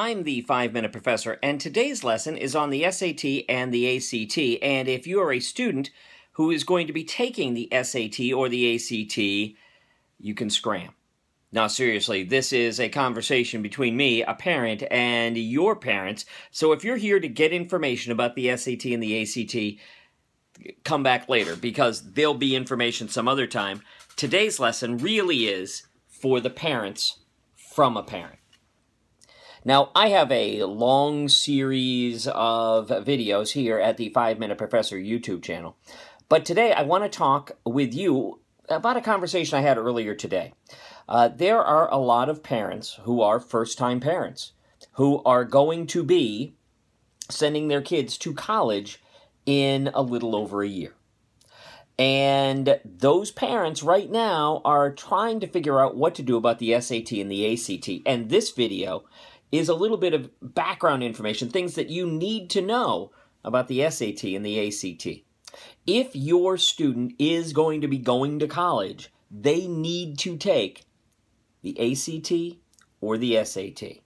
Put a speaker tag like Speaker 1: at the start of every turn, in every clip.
Speaker 1: I'm the 5-Minute Professor, and today's lesson is on the SAT and the ACT. And if you are a student who is going to be taking the SAT or the ACT, you can scram. Now, seriously, this is a conversation between me, a parent, and your parents. So if you're here to get information about the SAT and the ACT, come back later, because there'll be information some other time. Today's lesson really is for the parents from a parent. Now, I have a long series of videos here at the 5-Minute Professor YouTube channel, but today I want to talk with you about a conversation I had earlier today. There are a lot of parents who are first-time parents who are going to be sending their kids to college in a little over a year. And those parents right now are trying to figure out what to do about the SAT and the ACT. And this video is a little bit of background information, things that you need to know about the SAT and the ACT. If your student is going to be going to college, they need to take the ACT or the SAT.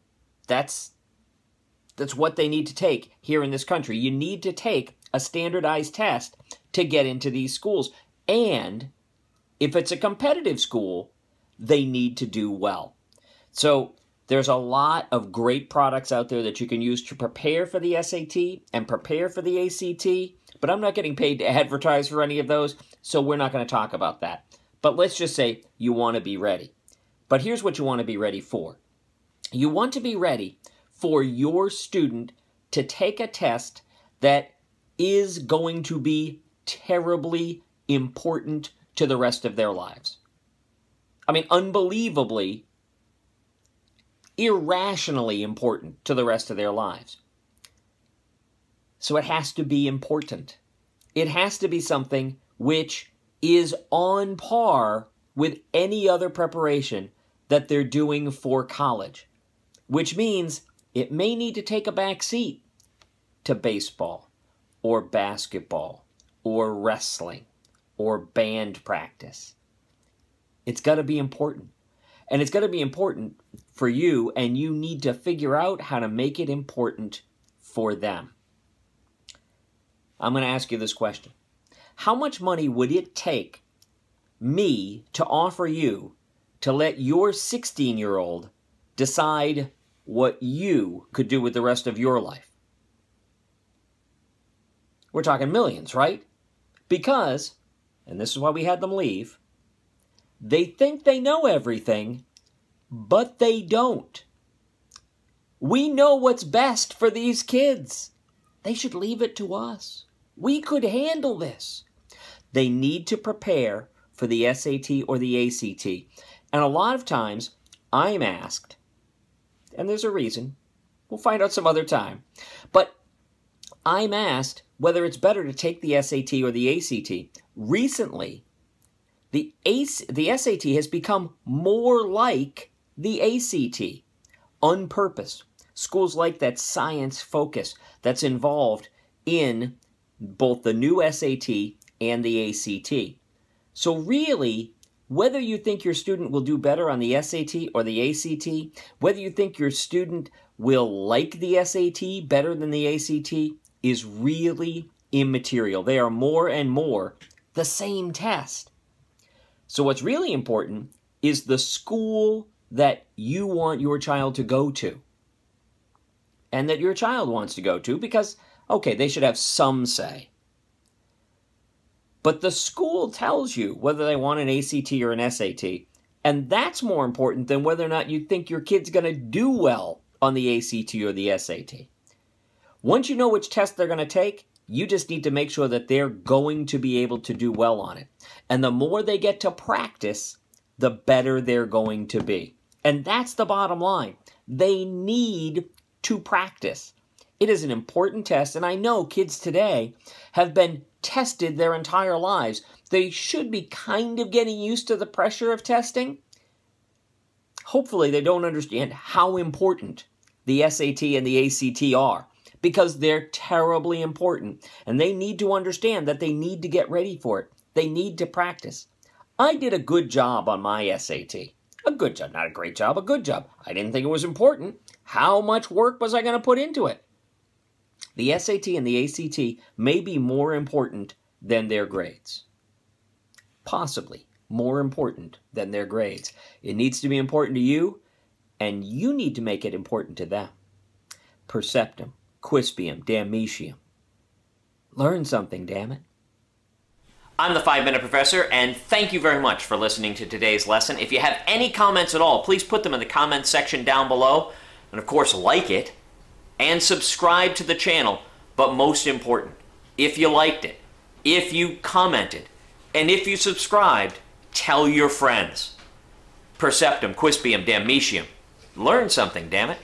Speaker 1: That's what they need to take here in this country. You need to take a standardized test to get into these schools. And if it's a competitive school, they need to do well. So there's a lot of great products out there that you can use to prepare for the SAT and prepare for the ACT, but I'm not getting paid to advertise for any of those, so we're not going to talk about that. But let's just say you want to be ready. But here's what you want to be ready for. You want to be ready for your student to take a test that is going to be terribly important to the rest of their lives. I mean, unbelievably, irrationally important to the rest of their lives. So it has to be important. It has to be something which is on par with any other preparation that they're doing for college, which means it may need to take a back seat to baseball or basketball or wrestling or band practice. It's got to be important. And it's got to be important for you, and you need to figure out how to make it important for them. I'm going to ask you this question. How much money would it take me to offer you to let your 16-year-old decide what you could do with the rest of your life? We're talking millions, right? Because, and this is why we had them leave, they think they know everything, but they don't. We know what's best for these kids. They should leave it to us. We could handle this. They need to prepare for the SAT or the ACT. And a lot of times, I'm asked, and there's a reason, we'll find out some other time, but I'm asked whether it's better to take the SAT or the ACT. Recently, the SAT has become more like the ACT on purpose. Schools like that science focus that's involved in both the new SAT and the ACT. So really, whether you think your student will do better on the SAT or the ACT, whether you think your student will like the SAT better than the ACT, is really immaterial. They are more and more the same test. So what's really important is the school that you want your child to go to and that your child wants to go to, because, okay, they should have some say. But the school tells you whether they want an ACT or an SAT, and that's more important than whether or not you think your kid's going to do well on the ACT or the SAT. Once you know which test they're going to take, you just need to make sure that they're going to be able to do well on it. And the more they get to practice, the better they're going to be. And that's the bottom line. They need to practice. It is an important test, and I know kids today have been tested their entire lives. They should be kind of getting used to the pressure of testing. Hopefully they don't understand how important the SAT and the ACT are, because they're terribly important, and they need to understand that they need to get ready for it. They need to practice. I did a good job on my SAT. A good job, not a great job, a good job. I didn't think it was important, How much work was I going to put into it? The SAT and the ACT may be more important than their grades. Possibly more important than their grades. It needs to be important to you, and you need to make it important to them. Perceptum, quispium, damnitium. Learn something, damn it. I'm the 5-Minute Professor, and thank you very much for listening to today's lesson. If you have any comments at all, please put them in the comments section down below. And of course, like it and subscribe to the channel. But most important, if you liked it, if you commented, and if you subscribed, tell your friends. Perceptum, quispium, damnitium. Learn something, damn it.